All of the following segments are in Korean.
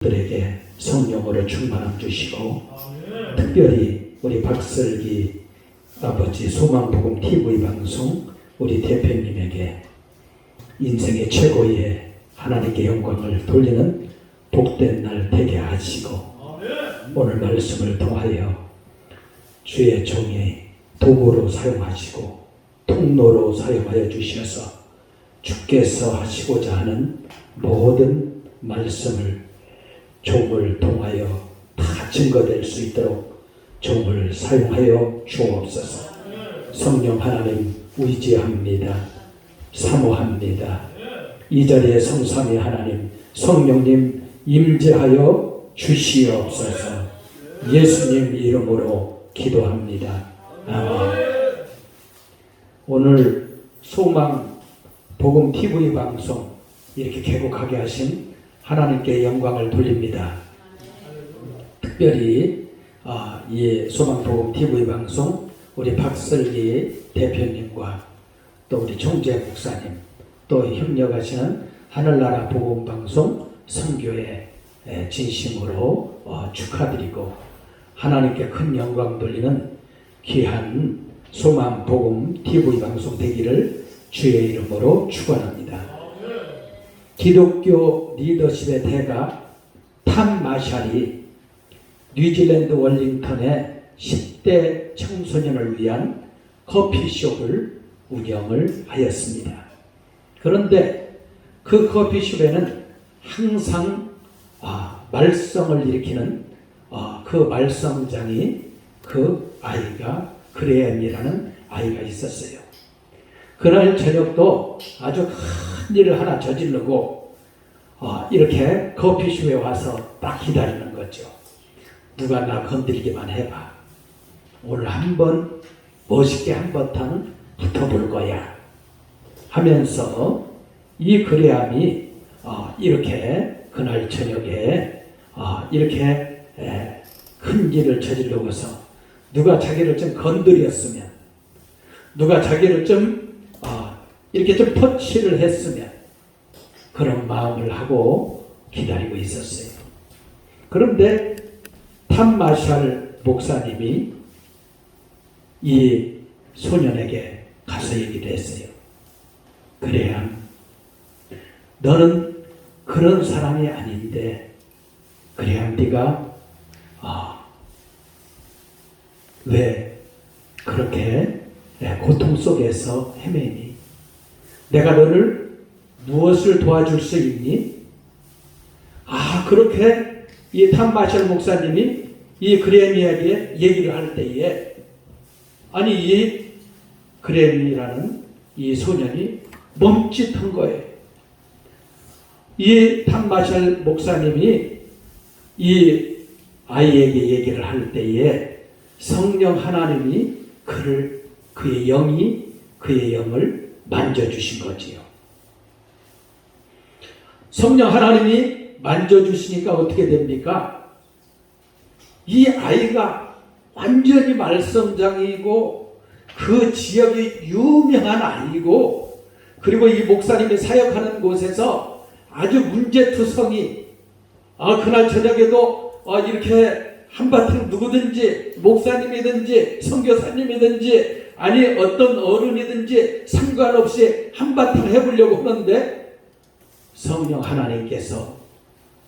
들에게 성령으로 충만함 주시고, 특별히 우리 박설기 아버지 소망복음 TV 방송 우리 대표님에게 인생의 최고의 하나님께 영광을 돌리는 복된 날 되게 하시고, 오늘 말씀을 통하여 주의 종의 도구로 사용하시고 통로로 사용하여 주셔서 주께서 하시고자 하는 모든 말씀을 종을 통하여 다 증거될 수 있도록 종을 사용하여 주옵소서. 성령 하나님 의지합니다. 사모합니다. 이 자리에 성삼위 하나님 성령님 임재하여 주시옵소서. 예수님 이름으로 기도합니다. 아멘. 오늘 소망 복음 TV 방송 이렇게 개국하게 하신 하나님께 영광을 돌립니다. 특별히 이 소망복음 TV 방송 우리 박설기 대표님과 또 우리 총재 목사님, 또 협력하시는 하늘나라 복음 방송 선교회 진심으로 축하드리고, 하나님께 큰 영광 돌리는 귀한 소망복음 TV 방송 되기를 주의 이름으로 축원합니다. 기독교 리더십의 대가 탐 마샬이 뉴질랜드 월링턴의 10대 청소년을 위한 커피숍을 운영을 하였습니다. 그런데 그 커피숍에는 항상 말썽을 일으키는 그 말썽장이 그 아이가 그레엠이라는 아이가 있었어요. 그날 저녁도 아주 큰 일을 하나 저지르고 이렇게 커피숍에 와서 딱 기다리는 거죠. 누가 나 건드리기만 해봐. 오늘 한번 멋있게 한바탕 붙어볼 거야 하면서 이 그레암이 이렇게 그날 저녁에 이렇게 큰 일을 저지르고서 누가 자기를 좀 건드렸으면, 누가 자기를 좀 이렇게 좀 터치를 했으면 그런 마음을 하고 기다리고 있었어요. 그런데 탐 마샬 목사님이 이 소년에게 가서 얘기를 했어요. 그래야 너는 그런 사람이 아닌데, 그래야 네가 왜 그렇게 고통 속에서 헤매니? 내가 너를 무엇을 도와줄 수 있니? 그렇게 이 탐 마샬 목사님이 이 그레미에게 얘기를 할 때에, 아니 이 그레미라는 이 소년이 멈칫한 거예요. 이 탐 마샬 목사님이 이 아이에게 얘기를 할 때에 성령 하나님이 그의 영을 만져주신 거지요. 성령 하나님이 만져주시니까 어떻게 됩니까? 이 아이가 완전히 말썽장이고 그 지역이 유명한 아이고, 그리고 이 목사님이 사역하는 곳에서 아주 문제투성이, 그날 저녁에도 이렇게 한바탕 누구든지 목사님이든지 선교사님이든지 아니 어떤 어른이든지 상관없이 한바탕 해보려고 하는데, 성령 하나님께서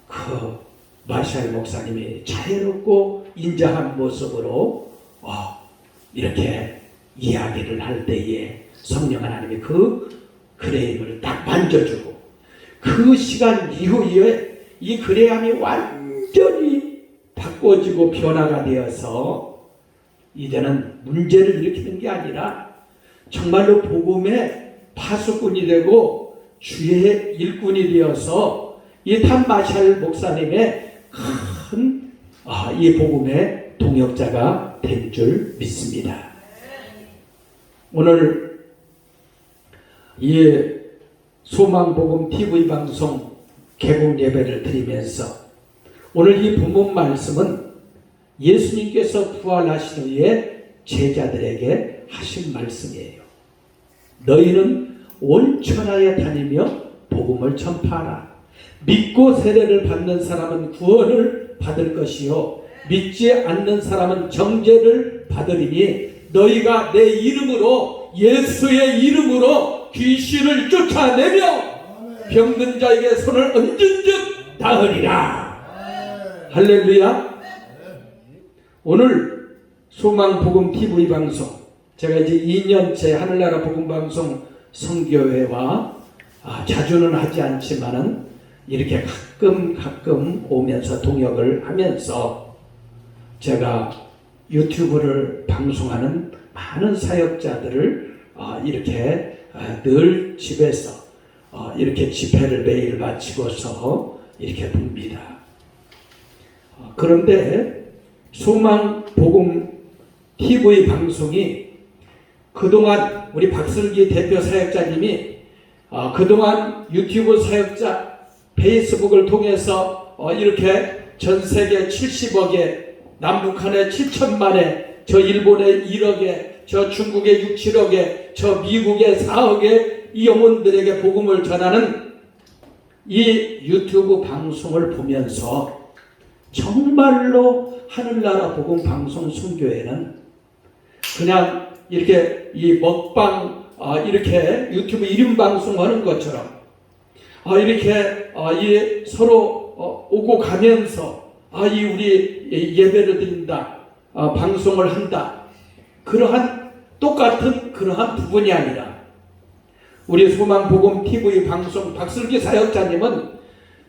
그 마샬 목사님이 자유롭고 인자한 모습으로 이렇게 이야기를 할 때에 성령 하나님이 그 그레임을 딱 만져주고, 그 시간 이후에 이 그레임이 완전히 바꿔지고 변화가 되어서 이제는 문제를 일으키는 게 아니라 정말로 복음의 파수꾼이 되고 주의 일꾼이 되어서 이 탐 마샬 목사님의 큰 이 복음의 동역자가 된 줄 믿습니다. 오늘 이 소망복음 TV 방송 개국 예배를 드리면서 오늘 이 본문 말씀은 예수님께서 부활하신 후에 제자들에게 하신 말씀이에요. 너희는 온 천하에 다니며 복음을 전파하라. 믿고 세례를 받는 사람은 구원을 받을 것이요 믿지 않는 사람은 정죄를 받으리니 너희가 내 이름으로 예수의 이름으로 귀신을 쫓아내며 병든 자에게 손을 얹은즉 나으리라. 할렐루야. 오늘 소망복음 TV 방송, 제가 이제 2년째 하늘나라 복음방송 선교회와 자주는 하지 않지만은 이렇게 가끔 오면서 동역을 하면서 제가 유튜브를 방송하는 많은 사역자들을 이렇게 늘 집에서 이렇게 집회를 매일 마치고서 이렇게 봅니다. 그런데 소망복음 TV 방송이 그동안 우리 박슬기 대표 사역자님이 그동안 유튜브 사역자 페이스북을 통해서 이렇게 전 세계 70억에 남북한에 7천만에 저 일본에 1억에 저 중국에 6, 7억에 저 미국에 4억에 이 영혼들에게 복음을 전하는 이 유튜브 방송을 보면서 정말로 하늘나라 복음 방송 선교회는 그냥 이렇게 이 먹방 이렇게 유튜브 1인 방송하는 것처럼 이렇게 서로 오고 가면서 이 우리 예배를 드린다 방송을 한다 그러한 똑같은 그러한 부분이 아니라 우리 소망복음 TV 방송 박슬기 사역자님은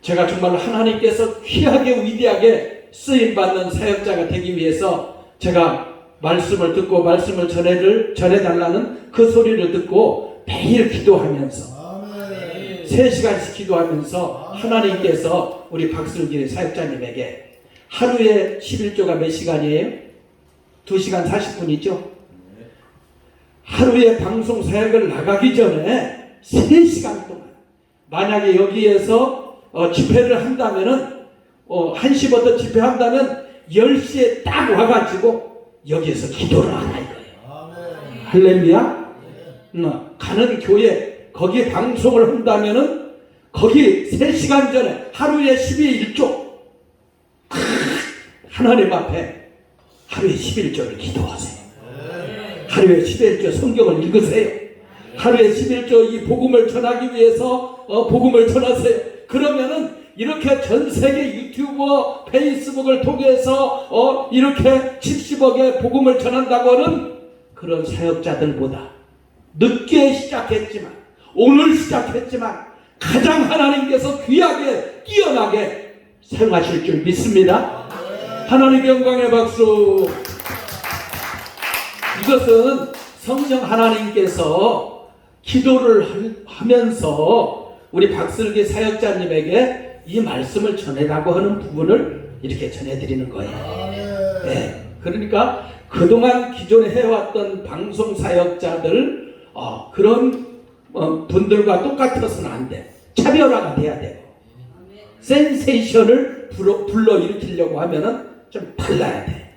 제가 정말 하나님께서 귀하게 위대하게 쓰임받는 사역자가 되기 위해서 제가 말씀을 듣고 말씀을 전해달라는 그 소리를 듣고 매일 기도하면서 3시간씩 기도하면서 하나님께서 우리 박슬기 사역자님에게 하루에 11조가 몇 시간이에요? 2시간 40분이죠? 하루에 방송 사역을 나가기 전에 3시간 동안 만약에 여기에서 집회를 한다면은 1시부터 집회한다면 10시에 딱 와가지고 여기에서 기도를 하라 이거예요. 할렐루야. 가는 교회 거기 방송을 한다면은 거기 3시간 전에 하루에 11조 하나님 앞에 하루에 11조를 기도하세요. 하루에 11조 성경을 읽으세요. 하루에 11조 이 복음을 전하기 위해서 복음을 전하세요. 그러면은 이렇게 전 세계 유튜버 페이스북을 통해서 이렇게 70억의 복음을 전한다고는 그런 사역자들보다 늦게 시작했지만 오늘 시작했지만 가장 하나님께서 귀하게 뛰어나게 사용하실 줄 믿습니다. 하나님의 영광의 박수. 이것은 성령 하나님께서 기도를 하면서 우리 박슬기 사역자님에게 이 말씀을 전해라고 하는 부분을 이렇게 전해드리는 거예요. 네. 그러니까 그동안 기존에 해왔던 방송 사역자들 그런 분들과 똑같아서는 안 돼. 차별화가 돼야 돼요. 센세이션을 불러일으키려고 하면은 좀 달라야 돼.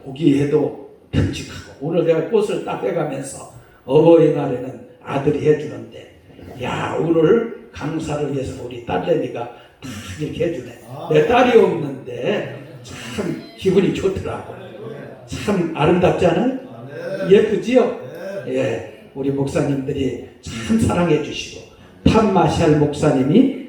보기에도 듬직하고 오늘 내가 꽃을 딱 해가면서 어버이날에는 아들이 해주는데 야 오늘 강사를 위해서 우리 딸내미가 딱 이렇게 해주네. 내 딸이 없는데 참 기분이 좋더라고. 참 아름답지 않아요? 예쁘지요? 예, 우리 목사님들이 참 사랑해 주시고 탐마샬 목사님이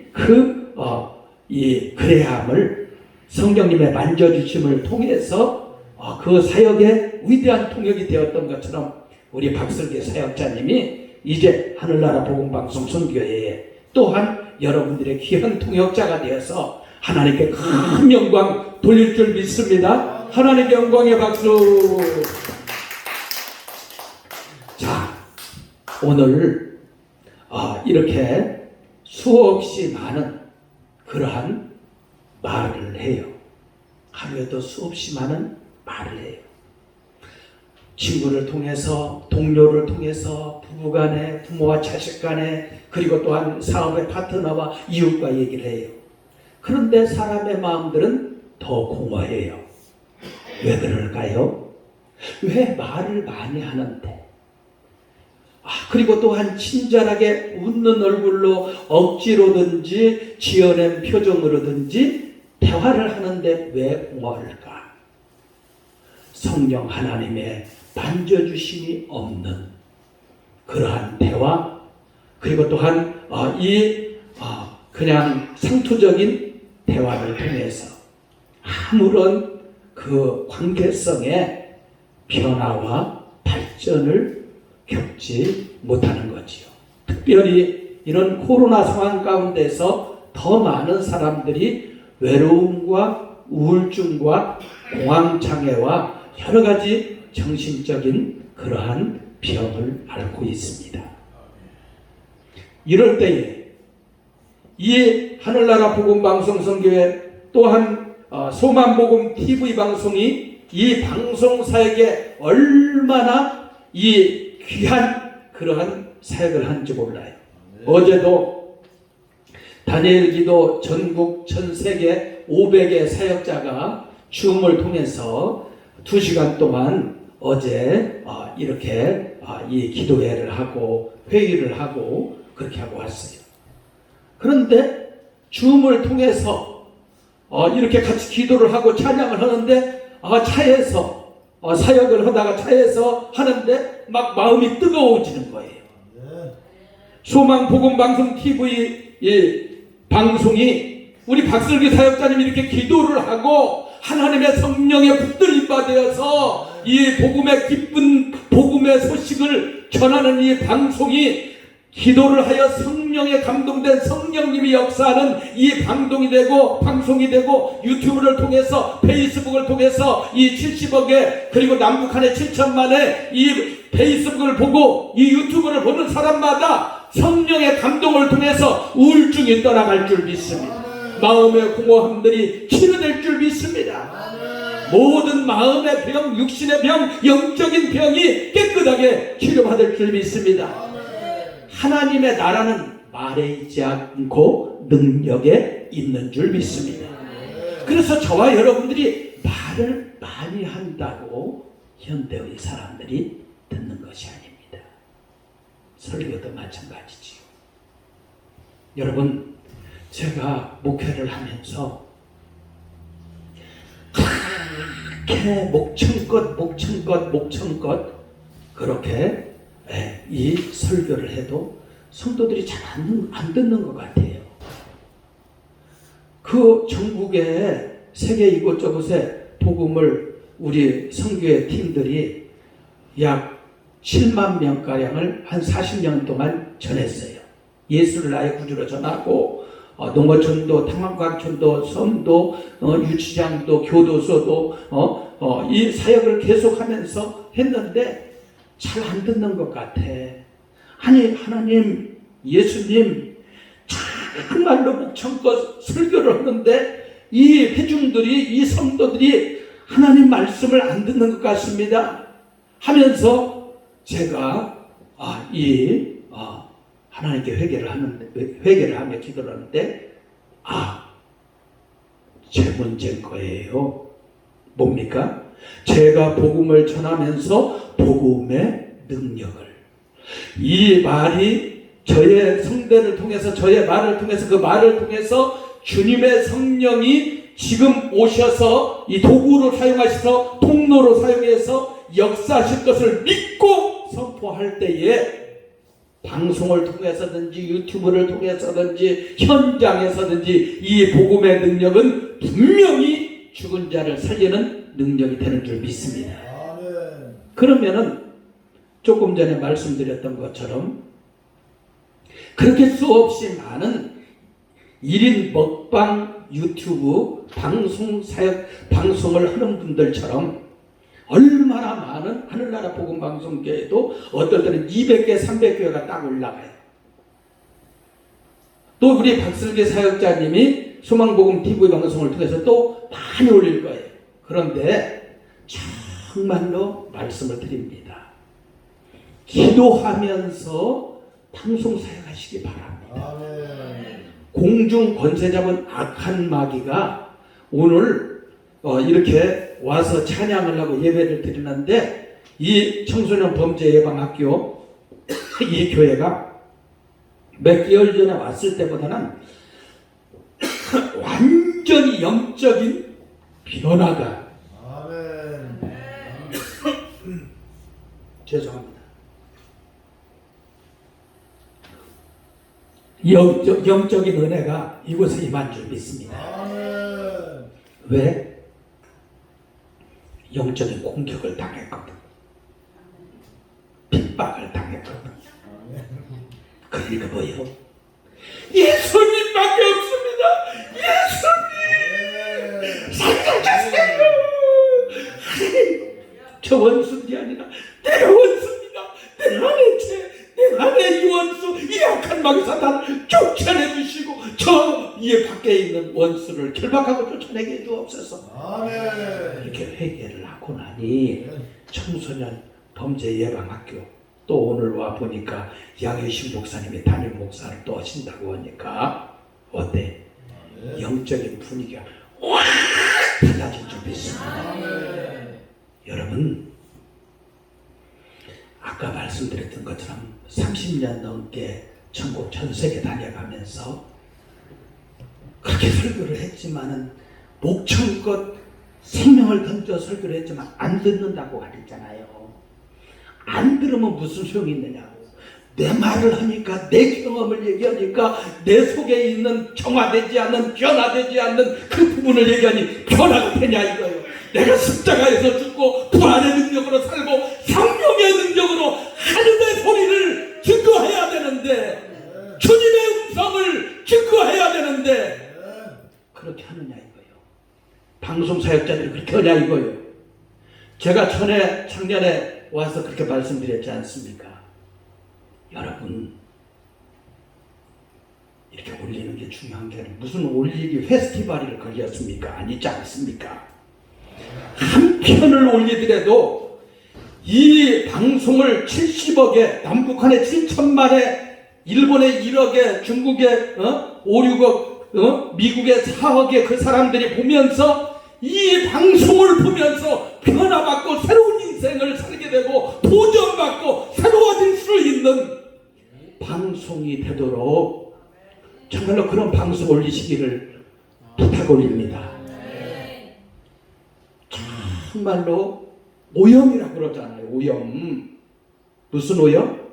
이 그레함을 성령님의 만져주심을 통해서 그 사역의 위대한 통역이 되었던 것처럼 우리 박슬기 사역자님이 이제 하늘나라 복음방송 선교회에 또한 여러분들의 귀한 통역자가 되어서 하나님께 큰 영광 돌릴 줄 믿습니다. 하나님의 영광의 박수. 자, 오늘 이렇게 수없이 많은 그러한 말을 해요. 하루에도 수없이 많은 말을 해요. 친구를 통해서, 동료를 통해서, 부부간에, 부모와 자식간에, 그리고 또한 사업의 파트너와 이웃과 얘기를 해요. 그런데 사람의 마음들은 더 공허해요. 왜 그럴까요? 왜 말을 많이 하는데? 그리고 또한 친절하게 웃는 얼굴로 억지로든지 지어낸 표정으로든지 대화를 하는데 왜 공허할까? 성령 하나님의 만져주심이 없는 그러한 대화, 그리고 또한 그냥 상투적인 대화를 통해서 아무런 그 관계성의 변화와 발전을 겪지 못하는 거지요. 특별히 이런 코로나 상황 가운데서 더 많은 사람들이 외로움과 우울증과 공황장애와 여러 가지 정신적인 그러한 병을 앓고 있습니다. 이럴 때에 이 하늘나라 복음방송 선교회 또한 소만복음 TV 방송이 이 방송사에게 얼마나 이 귀한 그러한 사역을 하는지 몰라요. 어제도 다니엘 기도 전국 전 세계 500의 사역자가 줌을 통해서 2시간 동안 어제 이렇게 이 기도회를 하고 회의를 하고 그렇게 하고 왔어요. 그런데 줌을 통해서 이렇게 같이 기도를 하고 찬양을 하는데 차에서 사역을 하다가 차에서 하는데 막 마음이 뜨거워지는 거예요. 소망 복음 방송 TV 이 방송이 우리 박슬기 사역자님이 이렇게 기도를 하고 하나님의 성령에 붙들림 받아서 이 복음의 기쁜 복음의 소식을 전하는 이 방송이 기도를 하여 성령에 감동된 성령님이 역사하는 이 방송이 되고 유튜브를 통해서 페이스북을 통해서 이 70억에 그리고 남북한의 7천만의 이 페이스북을 보고 이 유튜브를 보는 사람마다 성령의 감동을 통해서 우울증이 떠나갈 줄 믿습니다. 마음의 공허함들이 치료될 줄 믿습니다. 모든 마음의 병, 육신의 병, 영적인 병이 깨끗하게 치료받을 줄 믿습니다. 하나님의 나라는 말에 있지 않고 능력에 있는 줄 믿습니다. 그래서 저와 여러분들이 말을 많이 한다고 현대의 사람들이 듣는 것이 아닙니다. 설교도 마찬가지지요. 여러분, 제가 목회를 하면서 그렇게 목청껏 그렇게 이 설교를 해도 성도들이 잘 안 듣는 것 같아요. 그 전국의 세계 이곳저곳에 복음을 우리 선교회 팀들이 약 7만 명가량을 한 40년 동안 전했어요. 예수를 나의 구주로 전하고 농어촌도, 탕만광촌도, 섬도, 유치장도, 교도소도 이 사역을 계속하면서 했는데 잘 안 듣는 것 같아. 아니 하나님, 예수님 정말로 목청껏 설교를 하는데 이 회중들이, 이 성도들이 하나님 말씀을 안 듣는 것 같습니다 하면서 제가 하나님께 회개를 하며 기도를 하는데 제 문제인 거예요. 뭡니까? 제가 복음을 전하면서 복음의 능력을, 이 말이 저의 성대를 통해서, 저의 말을 통해서, 그 말을 통해서 주님의 성령이 지금 오셔서 이 도구로 사용하셔서 통로로 사용해서 역사하실 것을 믿고 선포할 때에 방송을 통해서든지 유튜브를 통해서든지 현장에서든지 이 복음의 능력은 분명히 죽은 자를 살리는 능력이 되는 줄 믿습니다. 그러면은 조금 전에 말씀드렸던 것처럼 그렇게 수없이 많은 1인 먹방 유튜브 방송을 하는 분들처럼 얼마나 많은 하늘나라 복음방송교회도 어떨 때는 200개, 300개가 딱 올라가요. 또 우리 박슬기 사역자님이 소망복음 TV 방송을 통해서 또 많이 올릴 거예요. 그런데 정말로 말씀을 드립니다. 기도하면서 방송 사역하시기 바랍니다. 공중 권세 잡은 악한 마귀가 오늘 이렇게 와서 찬양을 하고 예배를 드리는데 이 청소년 범죄 예방학교 이 교회가 몇 개월 전에 왔을 때보다는 완전히 영적인 변화가 죄송합니다. 영적인 은혜가 이곳에 임한 줄 믿습니다. 왜? 영적인 공격을 당했거든. 핍박을 당했거든. 그러니까 뭐예요? 예수님밖에 없습니다. 예수님 살려주세요. 저 원수들이 아니라 내가 원수입니다. 내 안에 내 안에 이 원수, 이 악한 마귀 사탄을 쫓아내 주시고 저 이 밖에 있는 원수를 결박하고 쫓아내게 해주옵소서. 이렇게 회개를 하고 나니 청소년 범죄 예방학교 또 오늘 와 보니까 양효신 목사님이 담임 목사를 또 하신다고 하니까 어때? 영적인 분위기가 확 달라진 줄 믿습니다. 여러분, 아까 말씀드렸던 것처럼 30년 넘게 전국 전 세계 다녀가면서 그렇게 설교를 했지만은 목청껏 생명을 던져 설교를 했지만 안 듣는다고 하랬잖아요. 안 들으면 무슨 소용이 있느냐고. 내 말을 하니까, 내 경험을 얘기하니까 내 속에 있는 정화되지 않는, 변화되지 않는 그 부분을 얘기하니 변화가 되냐 이거예요. 내가 십자가에서 죽고 부활의 능력으로 살고 성령의 능력으로 하늘의 소리를 증거해야 되는데, 주님의 음성을 증거해야 되는데 그렇게 하느냐 이거예요. 방송 사역자들이 그렇게 하냐 이거예요. 제가 작년에 와서 그렇게 말씀드렸지 않습니까? 여러분, 이렇게 올리는 게 중요한 게 아니라 무슨 올리기 페스티벌이 걸렸습니까? 아니지 않습니까? 한 편을 올리더라도 이 방송을 70억에, 남북한에 7천만에, 일본에 1억에, 중국에 5, 6억, 미국에 4억에 그 사람들이 보면서 이 방송을 보면서 변화받고 새로운 인생을 살게 되고 도전받고 새로워질 수 있는 방송이 되도록 정말로 그런 방송 올리시기를 부탁 올립니다. 정말로 오염이라고 그러잖아요. 오염. 무슨 오염?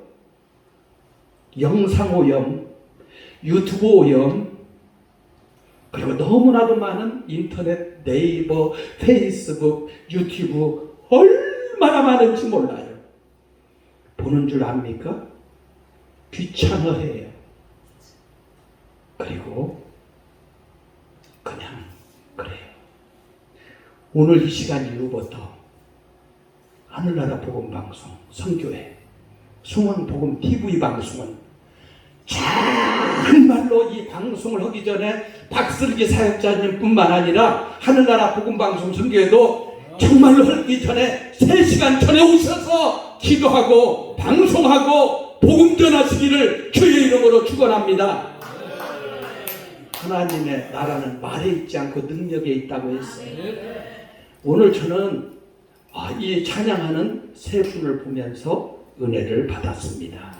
영상 오염, 유튜브 오염, 그리고 너무나도 많은 인터넷, 네이버, 페이스북, 유튜브 얼마나 많은지 몰라요. 보는 줄 압니까? 귀찮아해요. 그리고 그냥 그래요. 오늘 이 시간 이후부터 하늘나라 복음방송, 선교회, 숭황복음 TV 방송은 정말로 이 방송을 하기 전에 박슬기 사역자님 뿐만 아니라 하늘나라 복음방송 선교회도 정말로 하기 전에 3시간 전에 오셔서 기도하고 방송하고 복음 전하시기를 주의 이름으로 축원합니다. 하나님의 나라는 말에 있지 않고 능력에 있다고 했어요. 오늘 저는 이 찬양하는 세 분을 보면서 은혜를 받았습니다.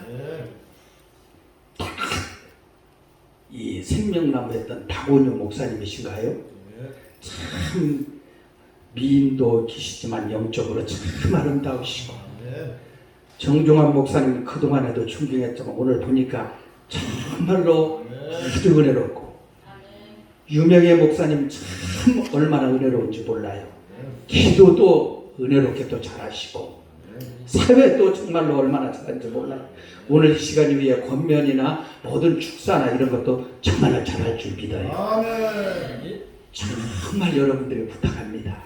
이 생명나무 했던 박원효 목사님이신가요? 참 미인도 계시지만 영적으로 참 아름다우시고, 정종환 목사님 그동안에도 존경했지만 오늘 보니까 정말로 아주 은혜롭고, 유명의 목사님 참 얼마나 은혜로운지 몰라요. 기도도 은혜롭게 또 잘하시고 사회도 정말로 얼마나 잘하는지 몰라요. 오늘 이 시간 위에 권면이나 모든 축사나 이런 것도 정말로 잘할 줄 믿어요. 정말 여러분들이 부탁합니다.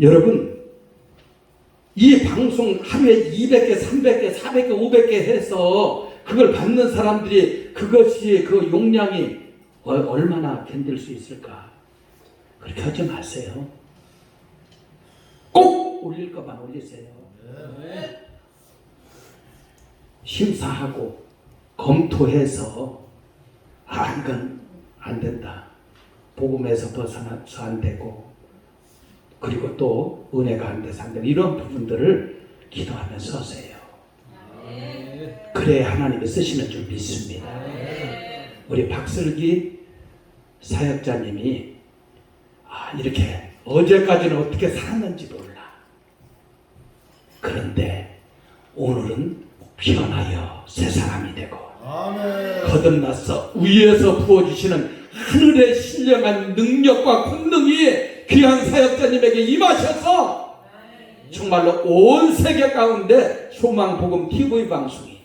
여러분, 이 방송 하루에 200개, 300개, 400개, 500개 해서 그걸 받는 사람들이 그것이 그 용량이 얼마나 견딜 수 있을까? 그렇게 하지 마세요. 꼭 올릴 것만 올리세요. 심사하고 검토해서 이건 안 된다. 복음에서 벗어나서 안 되고, 그리고 또 은혜가 안 돼서 안 되고, 이런 부분들을 기도하면서 하세요. 그래 하나님이 쓰시는 줄 믿습니다. 우리 박슬기 사역자님이 이렇게 어제까지는 어떻게 살았는지 몰라. 그런데 오늘은 변하여 새 사람이 되고 거듭나서 위에서 부어주시는 하늘의 신령한 능력과 권능이 귀한 사역자님에게 임하셔서 정말로 온 세계 가운데 소망복음 TV 방송이,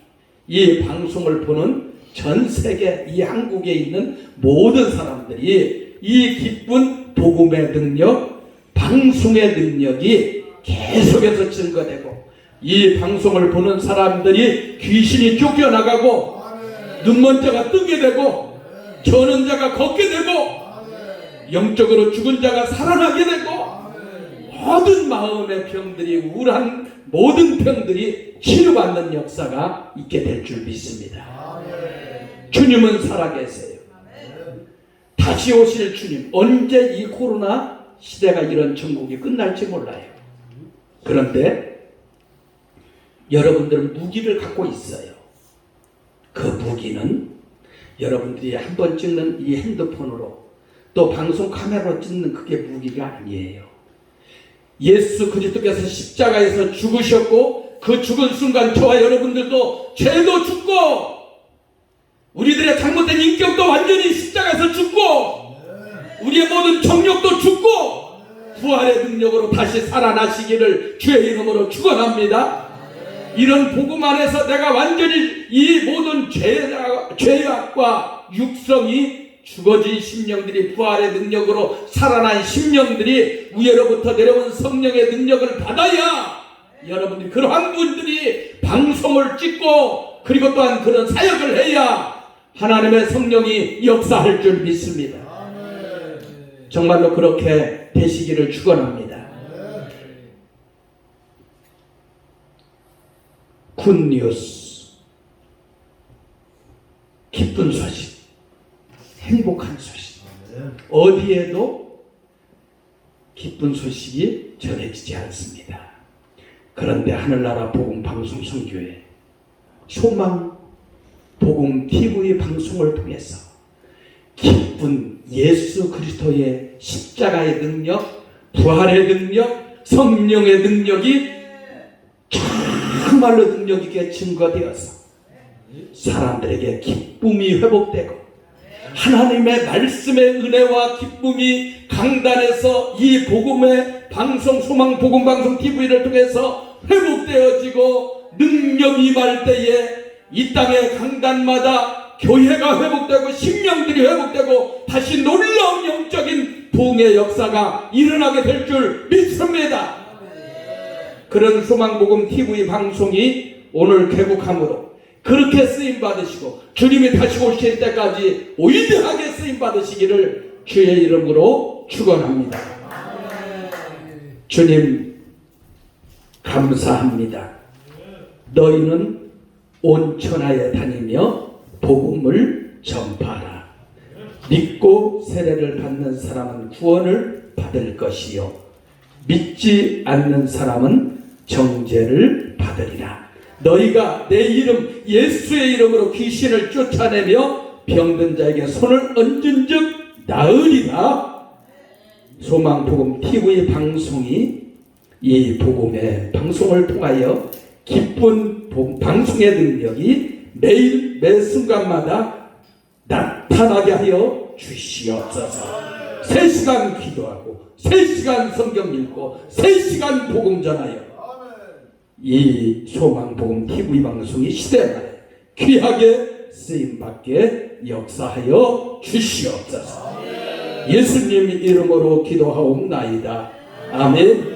이 방송을 보는 전 세계 이 한국에 있는 모든 사람들이 이 기쁜 복음의 능력, 방송의 능력이 계속해서 증거되고, 이 방송을 보는 사람들이 귀신이 쫓겨나가고, 눈먼 자가 뜨게 되고, 저는 자가 걷게 되고, 영적으로 죽은 자가 살아나게 되고, 모든 마음의 병들이, 우울한 모든 병들이 치료받는 역사가 있게 될 줄 믿습니다. 주님은 살아계세요. 다시 오실 주님, 언제 이 코로나 시대가 이런 전국이 끝날지 몰라요. 그런데 여러분들은 무기를 갖고 있어요. 그 무기는 여러분들이 한번 찍는 이 핸드폰으로, 또 방송 카메라로 찍는 그게 무기가 아니에요. 예수 그리스도께서 십자가에서 죽으셨고, 그 죽은 순간 저와 여러분들도 죄도 죽고, 우리들의 잘못된 인격도 완전히 십자가에서 죽고, 우리의 모든 정욕도 죽고, 부활의 능력으로 다시 살아나시기를 주의 이름으로 축원합니다. 이런 복음 안에서 내가 완전히 이 모든 죄악과 육성이 죽어진 심령들이 부활의 능력으로 살아난 심령들이 위로부터 내려온 성령의 능력을 받아야 여러분들이, 그러한 분들이 방송을 찍고 그리고 또한 그런 사역을 해야 하나님의 성령이 역사할 줄 믿습니다. 정말로 그렇게 되시기를 축원합니다. 굿뉴스, 기쁜 소식, 행복한 소식. 어디에도 기쁜 소식이 전해지지 않습니다. 그런데 하늘나라 복음 방송 선교회 소망 복음 TV 방송을 통해서 기쁜 예수 그리스도의 십자가의 능력, 부활의 능력, 성령의 능력이 정말로 능력 있게 증거되어서 사람들에게 기쁨이 회복되고, 하나님의 말씀의 은혜와 기쁨이 강단에서 이 복음의 방송, 소망 복음 방송 TV를 통해서 회복되어지고, 능력이 임할 때에 이 땅의 강단마다 교회가 회복되고 심령들이 회복되고 다시 놀라운 영적인 부흥의 역사가 일어나게 될 줄 믿습니다. 그런 소망복음 TV 방송이 오늘 개국함으로 그렇게 쓰임받으시고 주님이 다시 오실 때까지 위대하게 쓰임받으시기를 주의 이름으로 축원합니다. 주님 감사합니다. 너희는 온 천하에 다니며 복음을 전파하라. 믿고 세례를 받는 사람은 구원을 받을 것이요, 믿지 않는 사람은 정죄를 받으리라. 너희가 내 이름 예수의 이름으로 귀신을 쫓아내며 병든 자에게 손을 얹은 즉 나으리라. 소망복음 TV 방송이 이 복음의 방송을 통하여 기쁜 방송의 능력이 매일 매 순간마다 나타나게 하여 주시옵소서. 3시간 기도하고 3시간 성경 읽고 3시간 복음 전하여 이 소망복음 TV 방송이 시대말에 귀하게 쓰임받게 역사하여 주시옵소서. 예수님 이름으로 기도하옵나이다. 아멘.